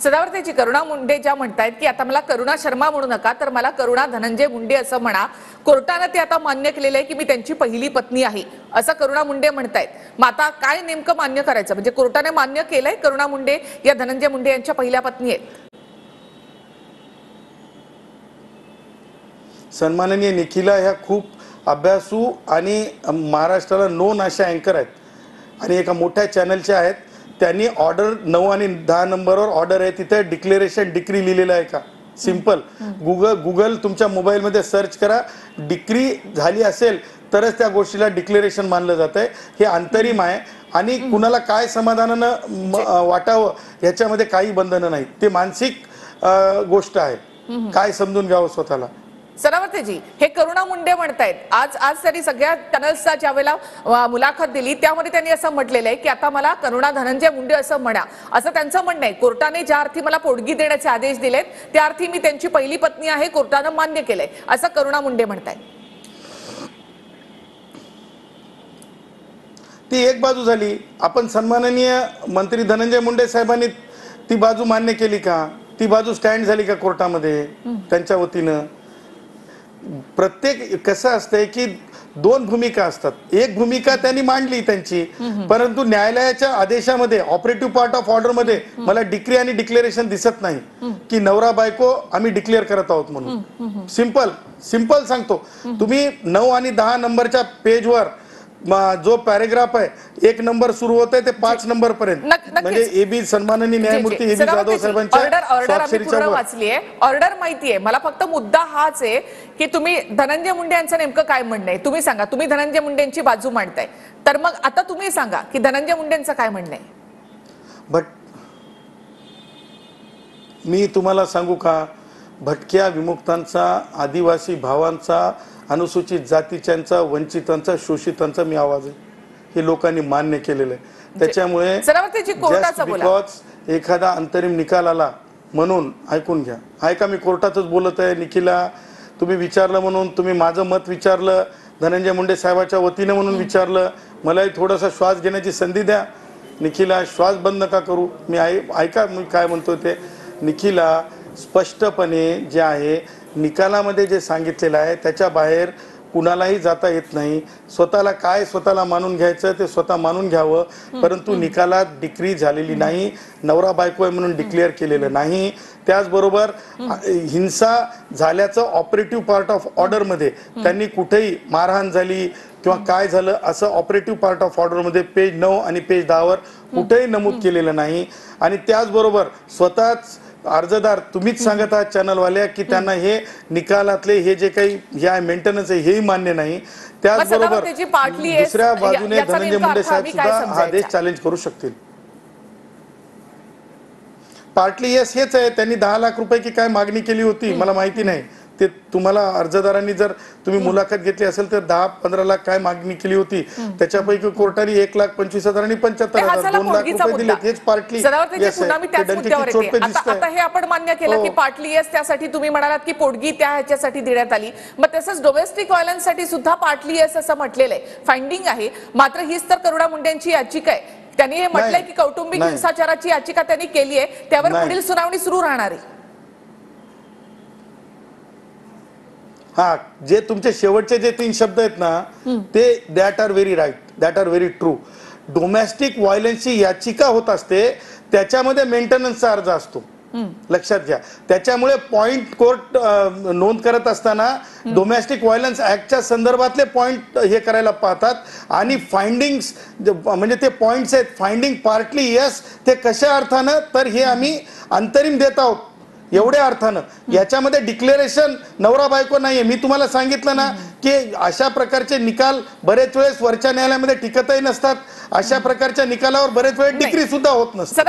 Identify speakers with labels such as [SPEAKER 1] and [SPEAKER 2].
[SPEAKER 1] सदावर्तेची करुणा मुंडे ज्या म्हणतायत की आता मला करुणा शर्मा म्हणू नका तर मला करुणा धनंजय मुंडे असं म्हणा। कोर्टाने ते आता मान्य केलेलं आहे की मी त्यांची पहिली पत्नी आहे असं करुणा मुंडे म्हणतायत। मग आता काय नेमकं मान्य करायचं? म्हणजे कोर्टाने मान्य केलंय करुणा मुंडे या धनंजय मुंडे यांच्या पहिल्या पत्नी आहेत।
[SPEAKER 2] सन्माननीय निखिला ह्या खूप अभ्यासू आणि महाराष्ट्राला नोन अशा अँकर आहेत आणि एका मोठ्या चॅनलच्या आहेत। त्यांनी ऑर्डर 9 आणि 10 नंबरवर ऑर्डर आहे, तिथे डिक्लेरेशन डिक्री लिहिलेलं आहे का? सिंपल गुगल तुमच्या मोबाईलमध्ये सर्च करा, डिक्री झाली असेल तरच त्या गोष्टीला डिक्लेरेशन मानलं जात आहे। हे अंतरिम आहे आणि कुणाला काय समाधानानं वाटावं याच्यामध्ये काही बंधनं नाही, ते मानसिक गोष्ट आहे, काय समजून घ्यावं स्वतःला।
[SPEAKER 1] सदावर्तेजी हे करुणा मुंडे म्हणतायत आज तरी सगळ्या चॅनल्सला ज्यावेळेला मुलाखत दिली त्यामध्ये त्यांनी असं म्हटलेलं आहे की आता मला करुणा धनंजय मुंडे असं म्हणा, असं त्यांचं म्हणणं आहे। कोर्टाने ज्या अर्थी मला पोटगी देण्याचे आदेश दिलेत त्या अर्थी मी त्यांची पहिली पत्नी आहे, कोर्टाने मान्य केलंय असं करुणा मुंडे म्हणतायत।
[SPEAKER 2] ती एक बाजू झाली। आपण सन्माननीय मंत्री धनंजय मुंडे साहेबांनी ती बाजू मान्य केली का? ती बाजू स्टँड झाली का कोर्टामध्ये त्यांच्या वतीनं? प्रत्येक कसं असतंय की दोन भूमिका असतात। एक भूमिका त्यांनी मांडली त्यांची, परंतु न्यायालयाच्या आदेशामध्ये ऑपरेटिव्ह पार्ट ऑफ ऑर्डर मध्ये मला डिक्री आणि डिक्लेरेशन दिसत नाही की नवरा बायको आम्ही डिक्लेअर करत आहोत म्हणून। सिंपल सांगतो, तुम्ही 9 आणि 10 नंबरच्या पेजवर जो पॅरेग्राफ आहे 1 नंबर सुरू होत आहे ते 5 नंबर पर्यंत, म्हणजे एबी सन्माननीय न्यायमूर्ती एबी जाधव साहेबांच्या
[SPEAKER 1] ऑर्डर वाचली आहे, ऑर्डर माहिती आहे मला। फक्त मुद्दा हाच आहे की तुम्ही धनंजय मुंडे यांचं नेमकं काय म्हणणं आहे तुम्ही सांगा। तुम्ही धनंजय मुंडेंची बाजू मांडताय तर मग आता तुम्ही सांगा की धनंजय मुंडेंचं काय म्हणणं आहे।
[SPEAKER 2] बट मी तुम्हाला सांगू का, भटक्या विमुक्तांचा, आदिवासी भावांचा, अनुसूचित जातीच्यांचा, वंचितांचा, शोषितांचा मी आवाज आहे, हे लोकांनी मान्य केलेलं आहे। त्याच्यामुळे एखादा अंतरिम निकाल आला म्हणून ऐकून घ्या, ऐका मी कोर्टातच बोलत आहे। निखिला तुम्ही विचारलं म्हणून, तुम्ही माझं मत विचारलं, धनंजय मुंडे साहेबाच्या वतीनं म्हणून विचारलं, मलाही थोडासा श्वास घेण्याची संधी द्या। निखिला श्वास बंद नका करू, मी ऐका मी काय म्हणतो ते। निखिला स्पष्टपणे जे आहे निकालामध्ये जे सांगितलेलं आहे त्याच्या बाहेर कुणालाही जाता येत नाही। स्वतःला मानून घ्यायचं ते स्वतः मानून घ्यावं, परंतु निकालात डिक्री झालेली नाही, नवरा बायको आहे म्हणून डिक्लेअर केलेलं नाही। त्याचबरोबर हिंसा झाल्याचं ऑपरेटिव्ह पार्ट ऑफ ऑर्डर मध्ये त्यांनी कुठेही मारहाण झाली किंवा काय झालं असं ऑपरेटिव्ह पार्ट ऑफ ऑर्डर मध्ये पेज 9 आणि पेज 10 वर कुठेही नमूद केलेलं नाही। आणि त्याचबरोबर स्वतःच अर्जदार तुम्हीच सांगत आहात चॅनलवाल्या की त्यांना हे निकालातले हे जे काही हे आहे मेंटेनन्स आहे हेही मान्य नाही। त्याचबरोबर दुसऱ्या बाजूने धनंजय मुंडे साहेब सुद्धा हा आदेश चॅलेंज करू शकतील। पार्टली येस हेच आहे, त्यांनी 10 लाख रुपये की काय मागणी केली होती मला माहिती नाही, ते तुम्हाला अर्जदारांनी जर तुम्ही मुलाखत घेतली असेल तर 10-15 लाख काय मागणी केली होती, त्याच्यापैकी कोर्टाने 1,25,000 आणि 75,000 2 लाख रुपये दिले। हेच पार्टली येस आहे।
[SPEAKER 1] आता हे आपण मान्य केलं की पार्टली येस त्यासाठी तुम्ही म्हणालात की पोटगी त्या ह्याच्यासाठी देण्यात आली, मग तसंच डोमेस्टिक व्हायलन्स साठी सुद्धा पार्टली येस असं म्हटलेलं आहे, फाइंडिंग आहे। मात्र हीच तर करुणा मुंडेंची याचिका आहे, त्यांनी हे म्हटलंय की कौटुंबिक हिंसाचाराची याचिका त्यांनी केली आहे, त्यावर पुढील सुनावणी सुरू राहणार आहे।
[SPEAKER 2] हा, जे तुमचे शेवटचे जे 3 शब्द आहेत ना ते that are very right, that are very true. Domestic व्हायलन्सची याचिका होत असते त्याच्यामध्ये मेंटेनन्सचा अर्ज असतो, लक्षात घ्या। त्याच्यामुळे पॉइंट कोर्ट नोंद करत असताना डोमेस्टिक व्हायलन्स ऍक्टच्या संदर्भातले पॉइंट हे करायला पाहतात आणि फाइंडिंग्स म्हणजे ते पॉइंट्स आहेत फाइंडिंग पार्टली येस ते कशा अर्थानं, तर हे आम्ही अंतरिम देत आहोत एवढ्या अर्थानं। याच्यामध्ये डिक्लेरेशन नवरा बायको नाहीये। मी तुम्हाला सांगितलं ना की अशा प्रकारचे निकाल बरेच वेळेस वरच्या न्यायालयामध्ये टिकतही नसतात, अशा प्रकारच्या निकालावर बरेच वेळेस डिक्री सुद्धा होत नसतात।